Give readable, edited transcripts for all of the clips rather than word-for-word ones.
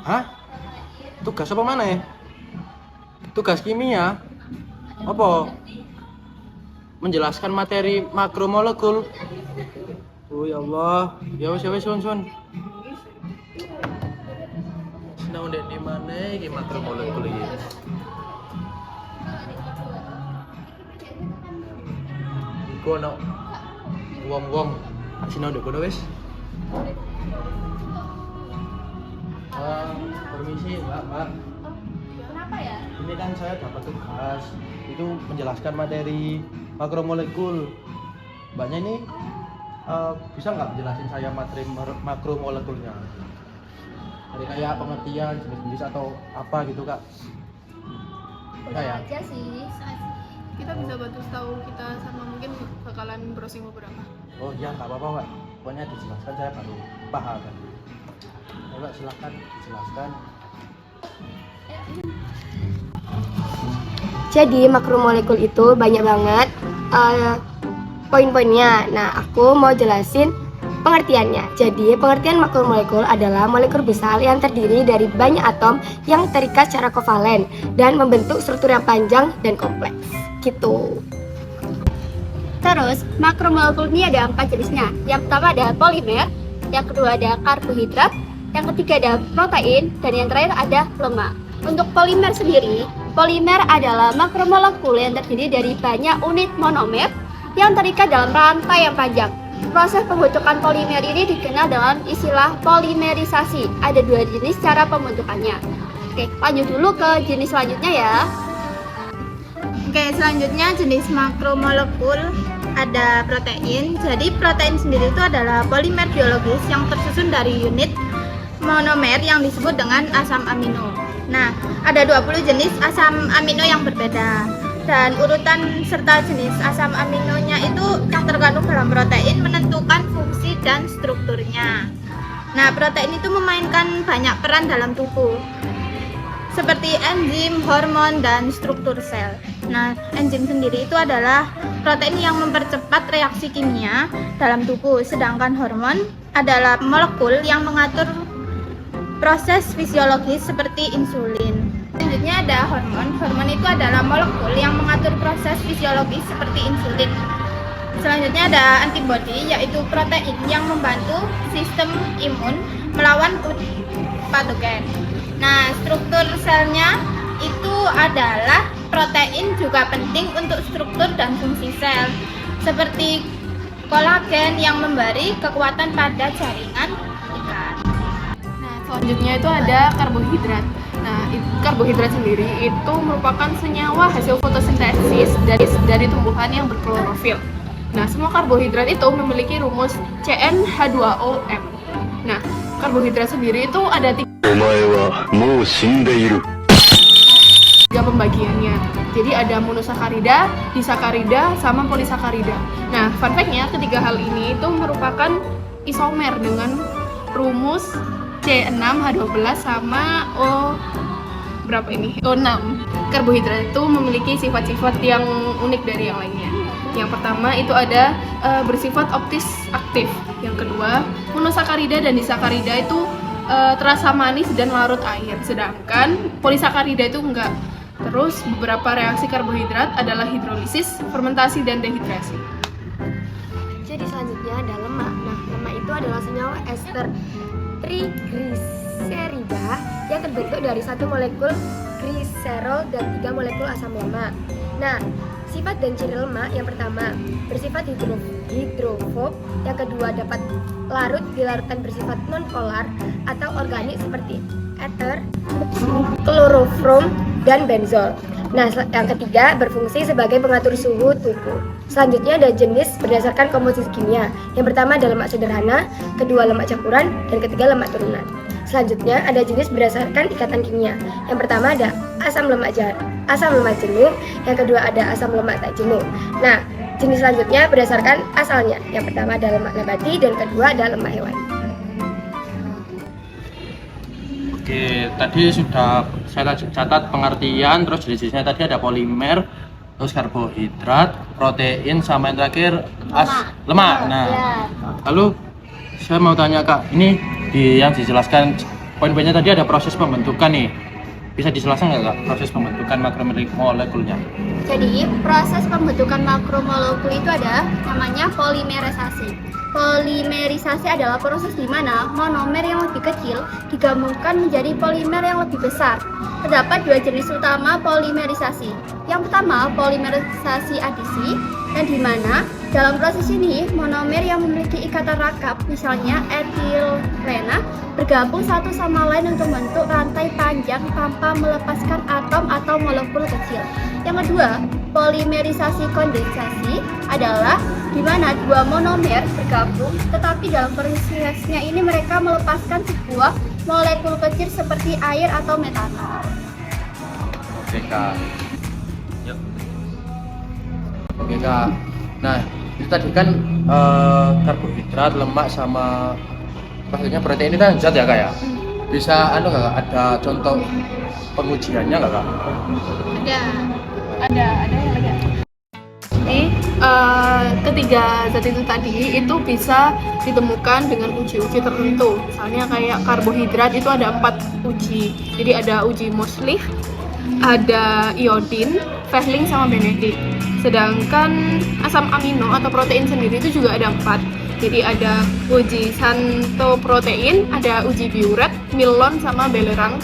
Hah? Tugas apa mana ya? Tugas kimia? Apa? Menjelaskan materi makromolekul. Oh ya Allah, ya wes son. Sinau ndek di mana iki makromolekul iki? Iku ono wong-wong sinau ndek kono wis. Permisi Mbak. Kenapa ya? Ini kan saya dapat tugas itu menjelaskan materi makromolekul. Mbaknya ini bisa nggak jelasin saya materi makromolekulnya? Jadi kayak pengertian jenis-jenis atau apa gitu kak? Udah ya? aja sih. Kita bisa bantu tahu kita sama mungkin bakalan browsing beberapa. Oh iya nggak apa-apa Mbak. Pokoknya dijelaskan saya baru paham kan. Mbak silakan dijelaskan. Jadi makromolekul itu banyak banget poin-poinnya. Nah, aku mau jelasin pengertiannya. Jadi, pengertian makromolekul adalah molekul besar yang terdiri dari banyak atom yang terikat secara kovalen dan membentuk struktur yang panjang dan kompleks. Gitu. Terus, makromolekul ini ada 4 jenisnya. Yang pertama ada polimer, yang kedua ada karbohidrat, yang ketiga ada protein, dan yang terakhir ada lemak. Untuk polimer sendiri, polimer adalah makromolekul yang terdiri dari banyak unit monomer yang terikat dalam rantai yang panjang. Proses pembentukan polimer ini dikenal dengan istilah polimerisasi. Ada 2 jenis cara pembentukannya. Oke, lanjut dulu ke jenis selanjutnya ya. Oke, selanjutnya jenis makromolekul ada protein. Jadi protein sendiri itu adalah polimer biologis yang tersusun dari unit monomer yang disebut dengan asam amino. Nah, ada 20 jenis asam amino yang berbeda. Dan urutan serta jenis asam aminonya itu yang terkandung dalam protein menentukan fungsi dan strukturnya. Nah, protein itu memainkan banyak peran dalam tubuh, seperti enzim, hormon, dan struktur sel. Nah, enzim sendiri itu adalah protein yang mempercepat reaksi kimia dalam tubuh, sedangkan hormon adalah molekul yang mengatur proses fisiologis seperti insulin. Selanjutnya ada hormon. Hormon itu adalah molekul yang mengatur proses fisiologis seperti insulin. Selanjutnya ada antibodi, yaitu protein yang membantu sistem imun melawan patogen. Nah, struktur selnya itu adalah protein juga penting untuk struktur dan fungsi sel, seperti kolagen yang memberi kekuatan pada jaringan ikat. Nah, selanjutnya itu ada karbohidrat. Nah, karbohidrat sendiri itu merupakan senyawa hasil fotosintesis dari tumbuhan yang berklorofil. Nah, semua karbohidrat itu memiliki rumus CnH2OM. Nah, karbohidrat sendiri itu ada 3 pembagiannya. Jadi ada monosakarida, disakarida, sama polisakarida. Nah, fun fact-nya ketiga hal ini itu merupakan isomer dengan rumus C6H12 sama O6. Karbohidrat itu memiliki sifat-sifat yang unik dari yang lainnya. Yang pertama itu ada bersifat optis aktif. Yang kedua, monosakarida dan disakarida itu terasa manis dan larut air, sedangkan polisakarida itu enggak. Terus beberapa reaksi karbohidrat adalah hidrolisis, fermentasi, dan dehidrasi. Jadi selanjutnya ada lemak. Nah, lemak itu adalah senyawa ester trigliserida yang terbentuk dari 1 molekul gliserol dan 3 molekul asam lemak. Nah, sifat dan ciri lemak yang pertama bersifat hidrofob, yang kedua dapat larut di larutan bersifat nonpolar atau organik seperti ether, klorofrom, dan benzol. Nah, yang ketiga berfungsi sebagai pengatur suhu tubuh. Selanjutnya ada jenis berdasarkan komposisi kimia. Yang pertama ada lemak sederhana, kedua lemak campuran, dan ketiga lemak turunan. Selanjutnya ada jenis berdasarkan ikatan kimia. Yang pertama ada asam lemak jenuh, yang kedua ada asam lemak tak jenuh. Nah, jenis selanjutnya berdasarkan asalnya. Yang pertama ada lemak nabati dan kedua ada lemak hewani. Oke, tadi sudah saya catat pengertian, terus jenis-jenisnya tadi ada polimer, terus karbohidrat, protein, sama yang terakhir lemak. Nah, lalu saya mau tanya Kak, ini yang dijelaskan poin-poinnya tadi ada proses pembentukan nih. Bisa dijelaskan nggak Kak, proses pembentukan makromolekulnya? Jadi, proses pembentukan makromolekul itu ada namanya polimerisasi. Polimerisasi adalah proses di mana monomer yang lebih kecil digabungkan menjadi polimer yang lebih besar. Terdapat dua jenis utama polimerisasi. Yang pertama, polimerisasi adisi, dan di mana dalam proses ini monomer yang memiliki ikatan rakap, misalnya etilena, bergabung satu sama lain untuk membentuk rantai panjang tanpa melepaskan atom atau molekul kecil. Yang kedua, polimerisasi kondensasi adalah di mana dua monomer bergabung, tetapi dalam prosesnya ini mereka melepaskan sebuah molekul kecil seperti air atau metanol. Oke Kak. Yuk. Oke Kak. Nah, itu tadi kan karbohidrat, lemak sama maksudnya protein itu kan zat ya Kak ya? Bisa anu nggak Kak, ada contoh pengujiannya nggak Kak? Ada. Ada yang lagi. Jadi ketiga zat itu tadi itu bisa ditemukan dengan uji-uji tertentu. Misalnya kayak karbohidrat itu ada 4 uji. Jadi ada uji Moseley, ada iodin, Fehling sama Benedict. Sedangkan asam amino atau protein sendiri itu juga ada 4. Jadi ada uji santoprotein, ada uji Biuret, Millon sama Belerang.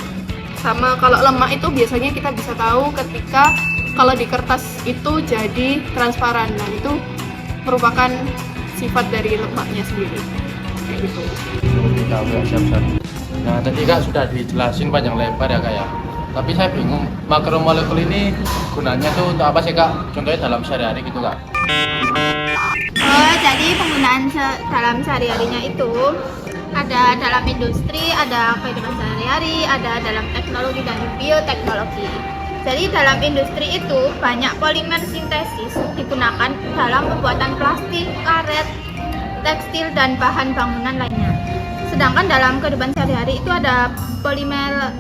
Sama kalau lemak itu biasanya kita bisa tahu ketika kalau di kertas itu jadi transparan. Nah, itu merupakan sifat dari lemaknya sendiri. Kayak gitu. Oke Kak, udah siap-siap. Nah, tadi Kak sudah dijelasin panjang lebar ya Kak ya. Tapi saya bingung, makromolekul ini gunanya tuh untuk apa sih Kak? Contohnya dalam sehari-hari gitu Kak. Oh, jadi penggunaan dalam sehari-harinya itu ada dalam industri, ada kehidupan sehari-hari, ada dalam teknologi dan bioteknologi. Jadi dalam industri itu banyak polimer sintesis digunakan dalam pembuatan plastik, karet, tekstil, dan bahan bangunan lainnya. Sedangkan dalam kehidupan sehari-hari itu ada polimer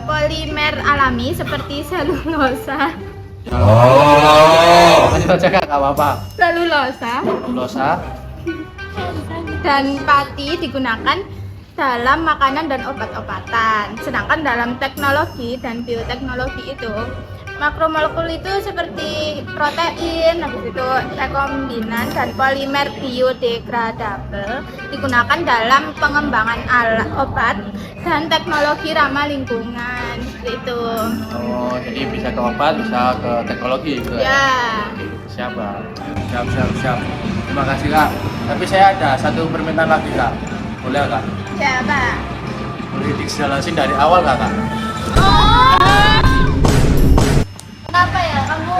alami seperti selulosa. Lanjut aja Kak, nggak apa-apa. Selulosa Dan pati digunakan dalam makanan dan obat-obatan. Sedangkan dalam teknologi dan bioteknologi itu makromolekul itu seperti protein, habis itu rekombinan dan polimer biodegradable digunakan dalam pengembangan obat dan teknologi ramah lingkungan. Seperti itu. Oh, jadi bisa ke obat, bisa ke teknologi gitu Ya. Siap Kak. Siap. Terima kasih Kak. Tapi saya ada satu permintaan lagi Kak. Boleh Kak? Ya, Pak. Boleh dijelasin dari awal Kak? Kenapa ya kamu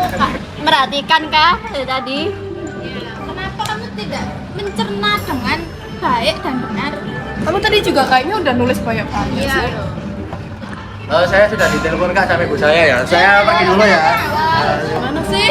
merhatikan kah dari tadi? Kenapa kamu tidak mencerna dengan baik dan benar? Kamu tadi juga kayaknya udah nulis banyak banget Iya. sih. Saya sudah ditelepon Kak sama ibu saya ya. Saya pergi dulu ya. Mana sih?